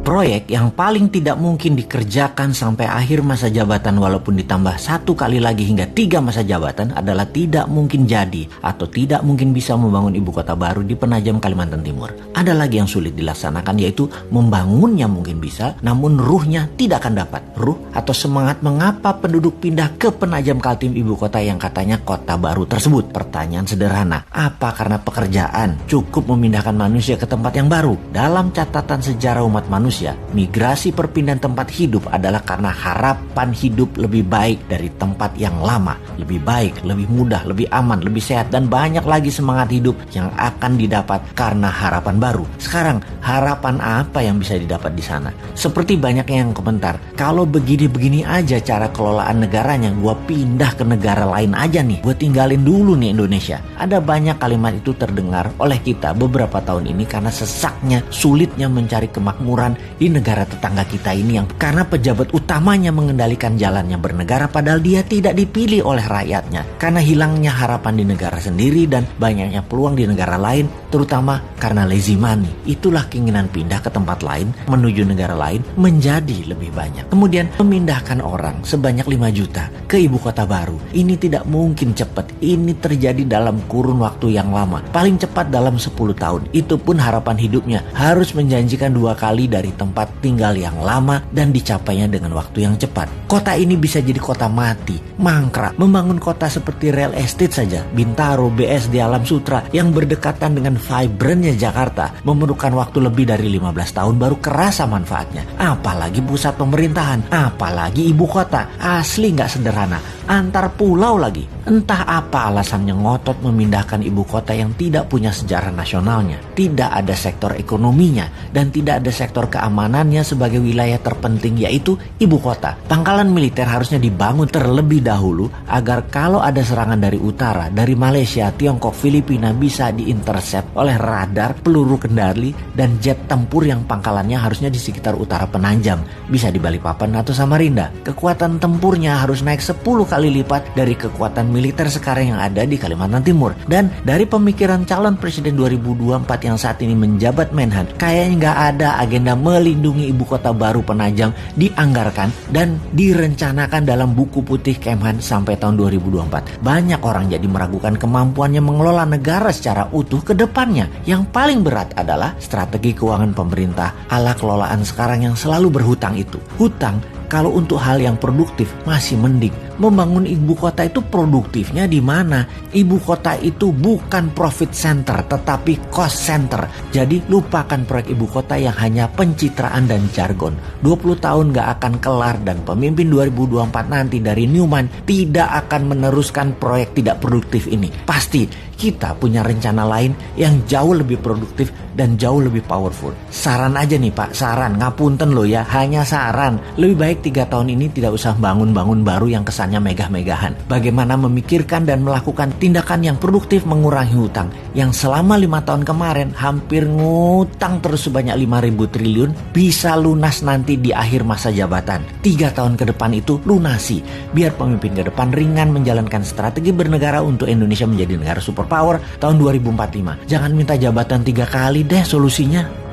Proyek yang paling tidak mungkin dikerjakan sampai akhir masa jabatan walaupun ditambah 1 kali lagi hingga 3 masa jabatan adalah tidak mungkin jadi atau tidak mungkin bisa membangun ibu kota baru di Penajam, Kalimantan Timur. Ada lagi yang sulit dilaksanakan, yaitu membangunnya mungkin bisa, namun ruhnya tidak akan dapat. Ruh atau semangat mengapa penduduk pindah ke Penajam Kaltim, ibu kota yang katanya kota baru tersebut. Pertanyaan sederhana, apa karena pekerjaan cukup memindahkan manusia ke tempat yang baru? Dalam catatan sejarah umat manusia, migrasi perpindahan tempat hidup adalah karena harapan hidup lebih baik dari tempat yang lama, lebih baik, lebih mudah, lebih aman, lebih sehat, dan banyak lagi semangat hidup yang akan didapat karena harapan baru. Sekarang, harapan apa yang bisa didapat di sana? Seperti banyak yang komentar, kalau begini-begini aja cara kelolaan negaranya, gua pindah ke negara lain aja nih, gua tinggalin dulu nih Indonesia. Ada banyak kalimat itu terdengar oleh kita beberapa tahun ini karena sesaknya, sulitnya mencari kemakmuran di negara tetangga kita ini, yang karena pejabat utamanya mengendalikan jalannya bernegara padahal dia tidak dipilih oleh rakyatnya, karena hilangnya harapan di negara sendiri dan banyaknya peluang di negara lain, terutama karena lazy money. Itulah keinginan pindah ke tempat lain, menuju negara lain menjadi lebih banyak. Kemudian memindahkan orang sebanyak 5 juta ke ibu kota baru. Ini tidak mungkin cepat. Ini terjadi dalam kurun waktu yang lama. Paling cepat dalam 10 tahun. Itu pun harapan hidupnya harus menjanjikan 2 kali dari tempat tinggal yang lama dan dicapainya dengan waktu yang cepat. Kota ini bisa jadi kota mati, mangkrak. Membangun kota seperti real estate saja, Bintaro, BSD, Alam Sutra yang berdekatan dengan vibrantnya Jakarta memerlukan waktu lebih dari 15 tahun baru kerasa manfaatnya. Apalagi pusat pemerintahan, apalagi ibu kota. Asli nggak sederhana. Antar pulau lagi. Entah apa alasannya ngotot memindahkan ibu kota yang tidak punya sejarah nasionalnya, tidak ada sektor ekonominya, dan tidak ada sektor keamanannya sebagai wilayah terpenting, yaitu ibu kota. Pangkalan militer harusnya dibangun terlebih dahulu agar kalau ada serangan dari utara, dari Malaysia, Tiongkok, Filipina bisa diintercept oleh radar, peluru kendali, dan jet tempur yang pangkalannya harusnya di sekitar utara Penajam, bisa di Balikpapan atau Samarinda. Kekuatan tempurnya harus naik 10 kali lipat dari kekuatan militer sekarang yang ada di Kalimantan Timur. Dan dari pemikiran calon presiden 2024 yang saat ini menjabat Menhan, kayaknya nggak ada agenda melindungi ibu kota baru Penajam dianggarkan dan direncanakan dalam buku putih Kemhan sampai tahun 2024. Banyak orang jadi meragukan kemampuannya mengelola negara secara utuh ke depannya. Yang paling berat adalah strategi keuangan pemerintah ala kelolaan sekarang yang selalu berhutang itu. Hutang kalau untuk hal yang produktif masih mending. Membangun ibu kota itu produktifnya di mana? Ibu kota itu bukan profit center tetapi cost center. Jadi lupakan proyek ibu kota yang hanya pencitraan dan jargon. 20 tahun gak akan kelar dan pemimpin 2024 nanti dari Newman tidak akan meneruskan proyek tidak produktif ini. Pasti kita punya rencana lain yang jauh lebih produktif dan jauh lebih powerful. Saran aja nih Pak, saran, ngapunten loh ya, hanya saran. Lebih baik 3 tahun ini tidak usah bangun-bangun baru yang kesannya megah-megahan. Bagaimana memikirkan dan melakukan tindakan yang produktif mengurangi hutang yang selama 5 tahun kemarin hampir ngutang terus sebanyak 5.000 triliun bisa lunas nanti di akhir masa jabatan. 3 tahun ke depan itu lunasi. Biar pemimpin ke depan ringan menjalankan strategi bernegara untuk Indonesia menjadi negara superpower tahun 2045. Jangan minta jabatan 3 kali deh solusinya.